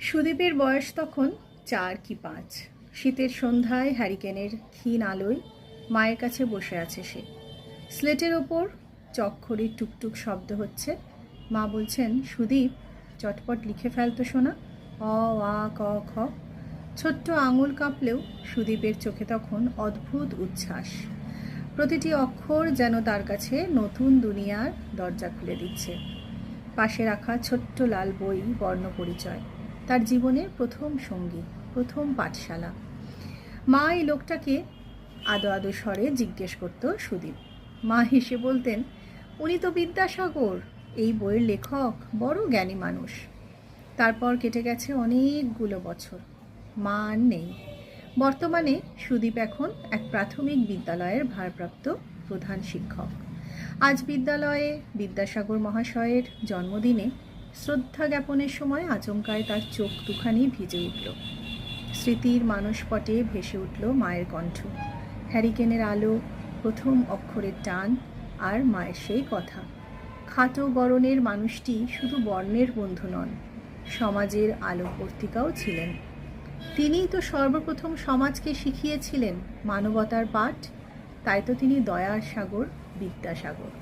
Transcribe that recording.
সুদীপের বয়স তখন 4 কি 5। শীতের সন্ধ্যায় হ্যারিকেনের ক্ষীণ আলোয় মায়ের কাছে বসে আছে সে। স্লেটের ওপর চকখড়ির টুকটুক শব্দ হচ্ছে। মা বলছেন, সুদীপ, চটপট লিখে ফেলতো শোনা, অ আ ক খ। ছোট্ট আঙুল কাঁপলেও সুদীপের চোখে তখন অদ্ভুত উচ্ছ্বাস। প্রতিটি অক্ষর যেন তার কাছে নতুন দুনিয়ার দরজা খুলে দিচ্ছে। পাশে রাখা ছোট্ট লাল বই বর্ণপরিচয়, তার জীবনের প্রথম সঙ্গী, প্রথম পাঠশালা। মা এই লোকটাকে আদো আদো স্বরে জিজ্ঞেস করত সুদীপ। মা হেসে বলতেন, উনি তো বিদ্যাসাগর, এই বইয়ের লেখক, বড় জ্ঞানী মানুষ। তারপর কেটে গেছে অনেকগুলো বছর। মা আর নেই। বর্তমানে সুদীপ এখন এক প্রাথমিক বিদ্যালয়ের ভারপ্রাপ্ত প্রধান শিক্ষক। আজ বিদ্যালয়ে বিদ্যাসাগর মহাশয়ের জন্মদিনে শ্রদ্ধা জ্ঞাপনের সময় আচমকায় তার চোখ দুখানি ভিজে উঠল। স্মৃতির মানসপটে ভেসে উঠল মায়ের কণ্ঠ, হ্যারিকেনের আলো, প্রথম অক্ষরের টান, আর মায়ের সেই কথা। খাটো গড়নের মানুষটি শুধু বর্ণের বন্ধু নন, সমাজের আলোকবর্তিকাও ছিলেন। তিনিই তো সর্বপ্রথম সমাজকে শিখিয়েছিলেন মানবতার পাঠ। তাই তো তিনি দয়ার সাগর, বিদ্যাসাগর।